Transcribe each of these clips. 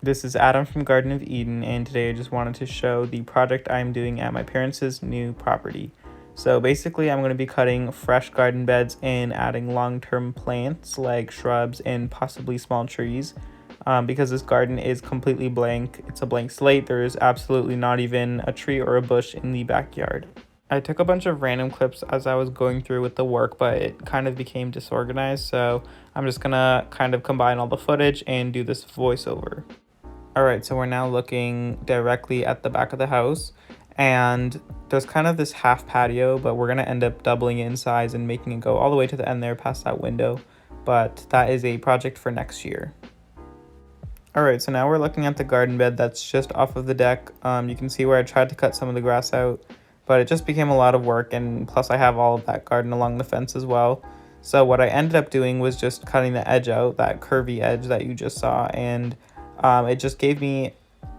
This is Adam from Garden of Eden, and today I just wanted to show the project I'm doing at my parents' new property. So basically I'm going to be cutting fresh garden beds and adding long-term plants like shrubs and possibly small trees. Because this garden is completely blank. It's a blank slate. There is absolutely not even a tree or a bush in the backyard. I took a bunch of random clips as I was going through with the work, but it kind of became disorganized, so I'm just gonna kind of combine all the footage and do this voiceover. Alright, so we're now looking directly at the back of the house, and there's kind of this half patio, but we're gonna end up doubling it in size and making it go all the way to the end there past that window, but that is a project for next year. Alright, so now we're looking at the garden bed that's just off of the deck. You can see where I tried to cut some of the grass out, but it just became a lot of work, and plus I have all of that garden along the fence as well. So what I ended up doing was just cutting the edge out, that curvy edge that you just saw, and it just gave me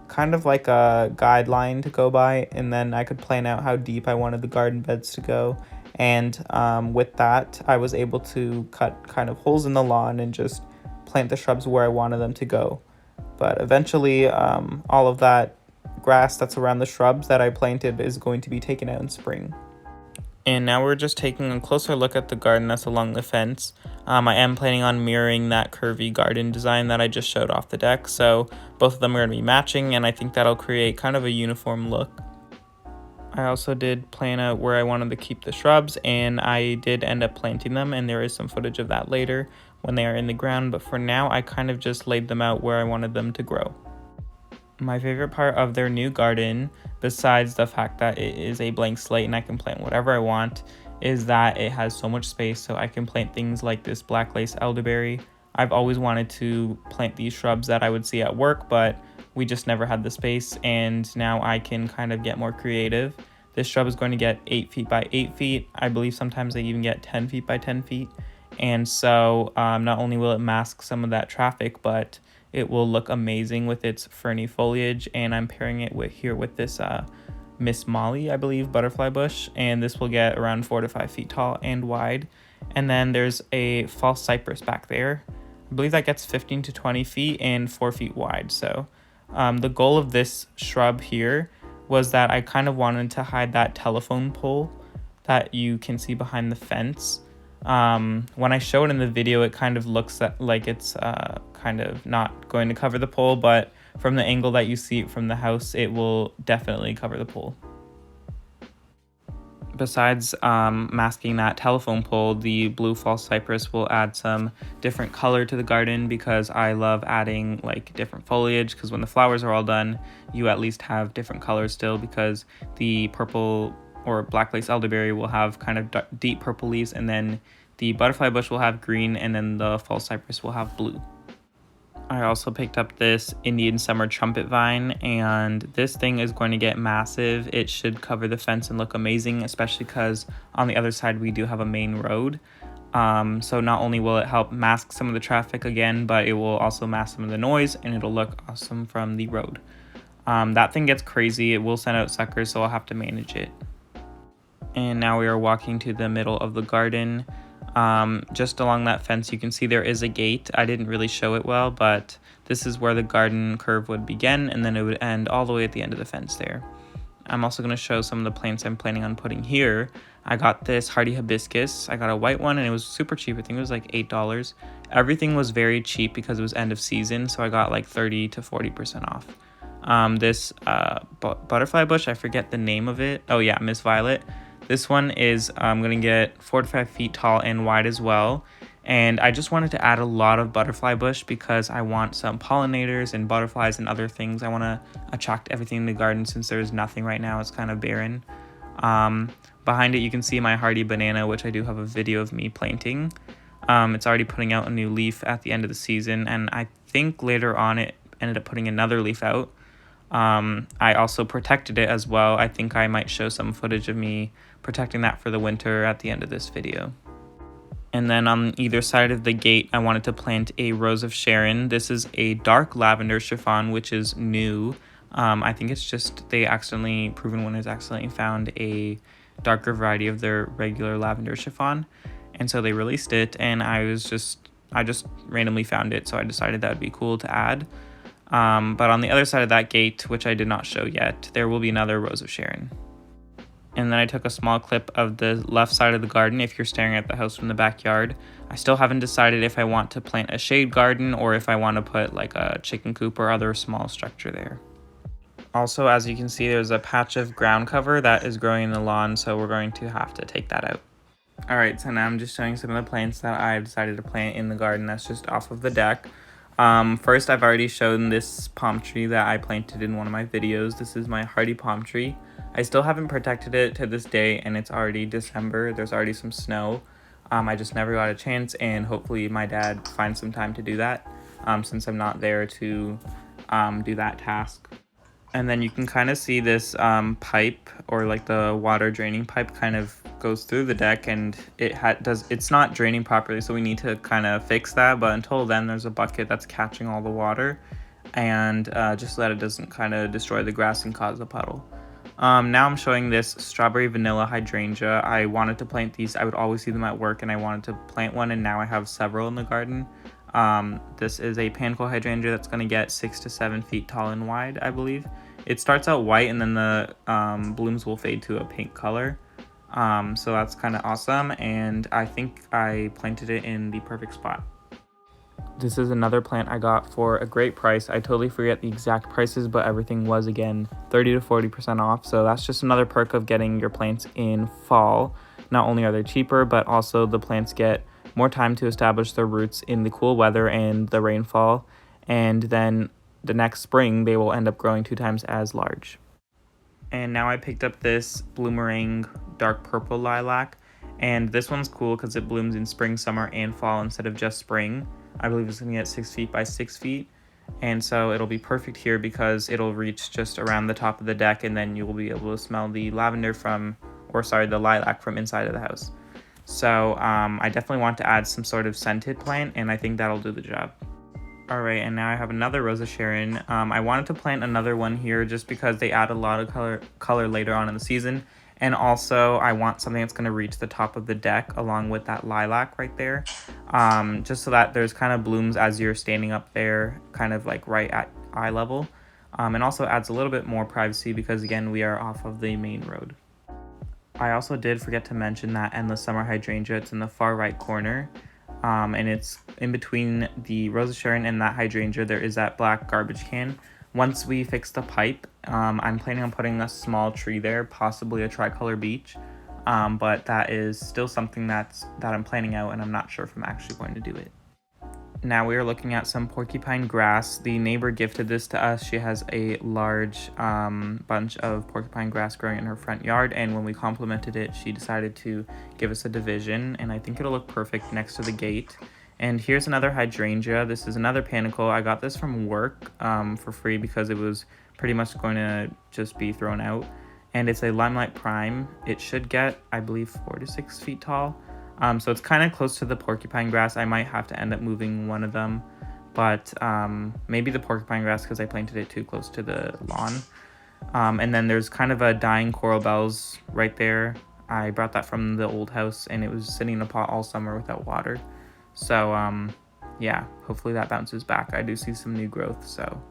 kind of like a guideline to go by, and then I could plan out how deep I wanted the garden beds to go. And with that, I was able to cut kind of holes in the lawn and just plant the shrubs where I wanted them to go. But eventually, all of that grass that's around the shrubs that I planted is going to be taken out in spring. And now we're just taking a closer look at the garden that's along the fence. I am planning on mirroring that curvy garden design that I just showed off the deck, so both of them are going to be matching, and I think that'll create kind of a uniform look. I also did plan out where I wanted to keep the shrubs, and I did end up planting them, and there is some footage of that later when they are in the ground, but for now I kind of just laid them out where I wanted them to grow. My favorite part of their new garden, besides the fact that it is a blank slate and I can plant whatever I want, is that it has so much space, so I can plant things like this black lace elderberry. I've always wanted to plant these shrubs that I would see at work, but we just never had the space, and now I can kind of get more creative. This shrub is going to get 8 feet by 8 feet. I believe sometimes they even get 10 feet by 10 feet. And so not only will it mask some of that traffic, but it will look amazing with its ferny foliage, and I'm pairing it with this Miss Molly, I believe, butterfly bush, and this will get around 4 to 5 feet tall and wide. And then there's a false cypress back there. I believe that gets 15 to 20 feet and 4 feet wide. So the goal of this shrub here was that I kind of wanted to hide that telephone pole that you can see behind the fence. When I show it in the video, it kind of looks like it's kind of not going to cover the pole, but from the angle that you see it from the house, it will definitely cover the pole. Besides masking that telephone pole, the blue false cypress will add some different color to the garden, because I love adding like different foliage, because when the flowers are all done, you at least have different colors still, because the purple or black lace elderberry will have kind of deep purple leaves, and then the butterfly bush will have green, and then the false cypress will have blue. I also picked up this Indian summer trumpet vine, and this thing is going to get massive. It should cover the fence and look amazing, especially because on the other side we do have a main road. So not only will it help mask some of the traffic again, but it will also mask some of the noise, and it'll look awesome from the road. That thing gets crazy. It will send out suckers, so I'll have to manage it. And now we are walking to the middle of the garden. Just along that fence, you can see there is a gate. I didn't really show it well, but this is where the garden curve would begin, and then it would end all the way at the end of the fence there. I'm also going to show some of the plants I'm planning on putting here. I got this hardy hibiscus. I got a white one, and it was super cheap. I think it was like $8. Everything was very cheap because it was end of season, so I got like 30 to 40% off. This butterfly bush, I forget the name of it. Oh yeah, Miss Violet. This one is going to get 4 to 5 feet tall and wide as well. And I just wanted to add a lot of butterfly bush because I want some pollinators and butterflies and other things. I want to attract everything in the garden since there's nothing right now. It's kind of barren. Behind it, you can see my hardy banana, which I do have a video of me planting. It's already putting out a new leaf at the end of the season, and I think later on it ended up putting another leaf out. I also protected it as well. I think I might show some footage of me protecting that for the winter at the end of this video. And then on either side of the gate, I wanted to plant a Rose of Sharon. This is a dark lavender chiffon, which is new. I think it's just Proven Winners accidentally found a darker variety of their regular lavender chiffon. And so they released it, and I just randomly found it, so I decided that would be cool to add. But on the other side of that gate, which I did not show yet, there will be another Rose of Sharon. And then I took a small clip of the left side of the garden if you're staring at the house from the backyard. I still haven't decided if I want to plant a shade garden or if I want to put like a chicken coop or other small structure there. Also, as you can see, there's a patch of ground cover that is growing in the lawn, so we're going to have to take that out. Alright, so now I'm just showing some of the plants that I've decided to plant in the garden that's just off of the deck. First, I've already shown this palm tree that I planted in one of my videos. This is my hardy palm tree. I still haven't protected it to this day, and it's already December. There's already some snow. I just never got a chance, and hopefully my dad finds some time to do that, since I'm not there to do that task. And then you can kind of see this pipe, or like the water draining pipe, kind of goes through the deck, and it's not draining properly, so we need to kind of fix that. But until then, there's a bucket that's catching all the water, and just so that it doesn't kind of destroy the grass and cause a puddle. Now I'm showing this strawberry vanilla hydrangea. I wanted to plant these. I would always see them at work, and I wanted to plant one, and now I have several in the garden. This is a panko hydrangea that's going to get 6 to 7 feet tall and wide, I believe. It starts out white, and then the blooms will fade to a pink color. So that's kind of awesome, and I think I planted it in the perfect spot. This is another plant I got for a great price. I totally forget the exact prices, but everything was, again, 30 to 40% off. So that's just another perk of getting your plants in fall. Not only are they cheaper, but also the plants get more time to establish their roots in the cool weather and the rainfall. And then the next spring, they will end up growing 2 times as large. And now I picked up this bloomerang dark purple lilac. And this one's cool because it blooms in spring, summer, and fall instead of just spring. I believe it's going to get 6 feet by 6 feet. And so it'll be perfect here because it'll reach just around the top of the deck, and then you will be able to smell the the lilac from inside of the house. So I definitely want to add some sort of scented plant, and I think that'll do the job. Alright, and now I have another Rose of Sharon. I wanted to plant another one here just because they add a lot of color later on in the season. And also, I want something that's going to reach the top of the deck along with that lilac right there. Just so that there's kind of blooms as you're standing up there, kind of like right at eye level. And also adds a little bit more privacy because, again, we are off of the main road. I also did forget to mention that endless summer hydrangea. It's in the far right corner. And it's in between the Rose of Sharon and that hydrangea. There is that black garbage can. Once we fix the pipe, I'm planning on putting a small tree there, possibly a tricolor beech. But that is still something that I'm planning out, and I'm not sure if I'm actually going to do it. Now we are looking at some porcupine grass. The neighbor gifted this to us. She has a large bunch of porcupine grass growing in her front yard, and when we complimented it, she decided to give us a division, and I think it'll look perfect next to the gate. And here's another hydrangea. This is another panicle. I got this from work for free because it was pretty much going to just be thrown out. And it's a Limelight Prime. It should get, I believe, 4 to 6 feet tall. So it's kind of close to the porcupine grass. I might have to end up moving one of them. But maybe the porcupine grass because I planted it too close to the lawn. And then there's kind of a dying coral bells right there. I brought that from the old house, and it was sitting in a pot all summer without water. So, yeah, hopefully that bounces back. I do see some new growth, so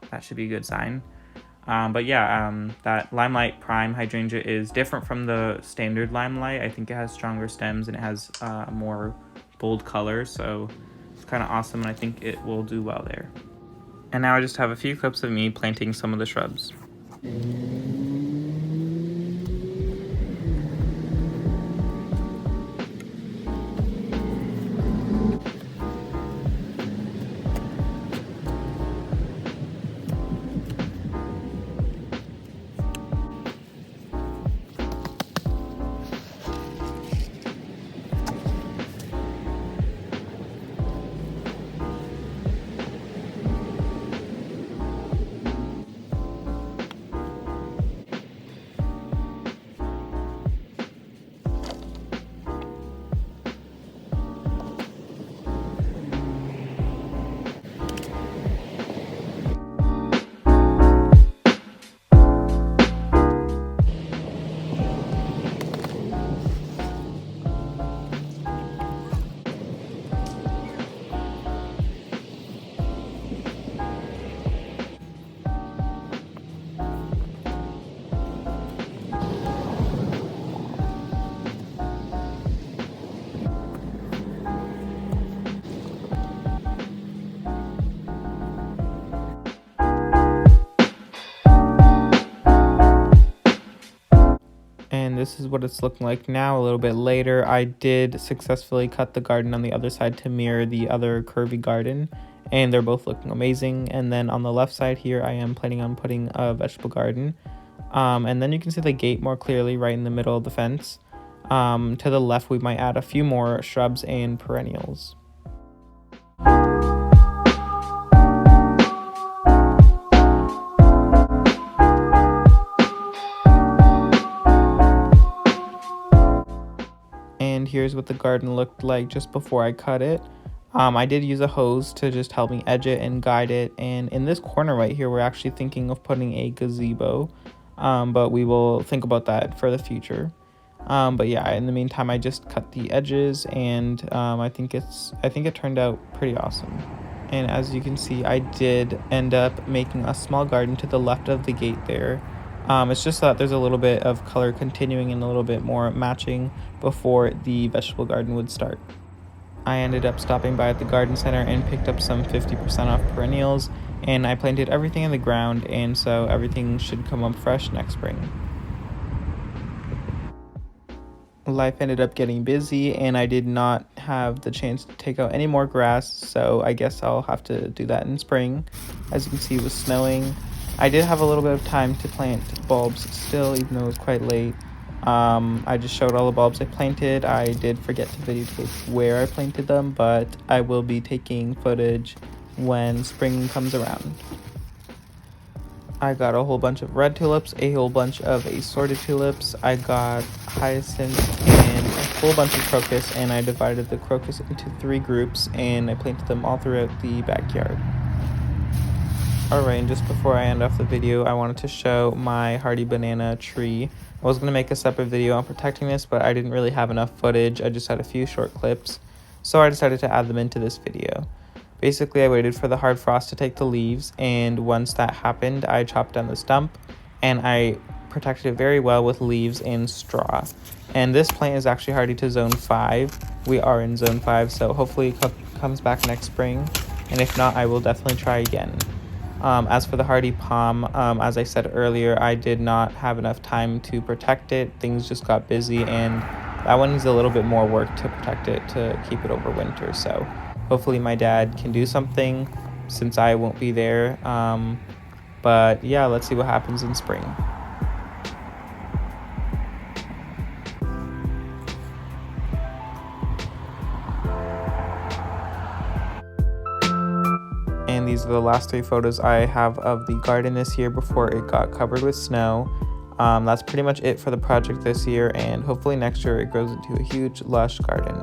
that should be a good sign. But yeah, that Limelight Prime hydrangea is different from the standard Limelight. I think it has stronger stems and it has more bold color, so it's kind of awesome, and I think it will do well there. And now I just have a few clips of me planting some of the shrubs. this is what it's looking like now. A little bit later, I did successfully cut the garden on the other side to mirror the other curvy garden, and they're both looking amazing. And then on the left side here, I am planning on putting a vegetable garden. And then you can see the gate more clearly right in the middle of the fence. To the left, we might add a few more shrubs and perennials. And here's what the garden looked like just before I cut it. I did use a hose to just help me edge it and guide it. And in this corner right here, we're actually thinking of putting a gazebo, but we will think about that for the future. But yeah, in the meantime, I just cut the edges, and I think it turned out pretty awesome. And as you can see, I did end up making a small garden to the left of the gate there. It's just that there's a little bit of color continuing and a little bit more matching before the vegetable garden would start. I ended up stopping by at the garden center and picked up some 50% off perennials, and I planted everything in the ground, and so everything should come up fresh next spring. Life ended up getting busy, and I did not have the chance to take out any more grass, so I guess I'll have to do that in spring. As you can see, it was snowing. I did have a little bit of time to plant bulbs still, even though it was quite late. I just showed all the bulbs I planted. I did forget to videotape where I planted them, but I will be taking footage when spring comes around. I got a whole bunch of red tulips, a whole bunch of assorted tulips. I got hyacinths and a whole bunch of crocus, and I divided the crocus into 3 groups, and I planted them all throughout the backyard. Alright, and just before I end off the video, I wanted to show my hardy banana tree. I was going to make a separate video on protecting this, but I didn't really have enough footage. I just had a few short clips, so I decided to add them into this video. Basically, I waited for the hard frost to take the leaves, and once that happened, I chopped down the stump, and I protected it very well with leaves and straw. And this plant is actually hardy to zone 5. We are in zone 5, so hopefully it comes back next spring, and if not, I will definitely try again. As for the hardy palm, as I said earlier, I did not have enough time to protect it. Things just got busy, and that one needs a little bit more work to protect it, to keep it over winter. So hopefully my dad can do something since I won't be there. But yeah, let's see what happens in spring. And these are the last 3 photos I have of the garden this year before it got covered with snow. That's pretty much it for the project this year, and hopefully next year it grows into a huge, lush garden.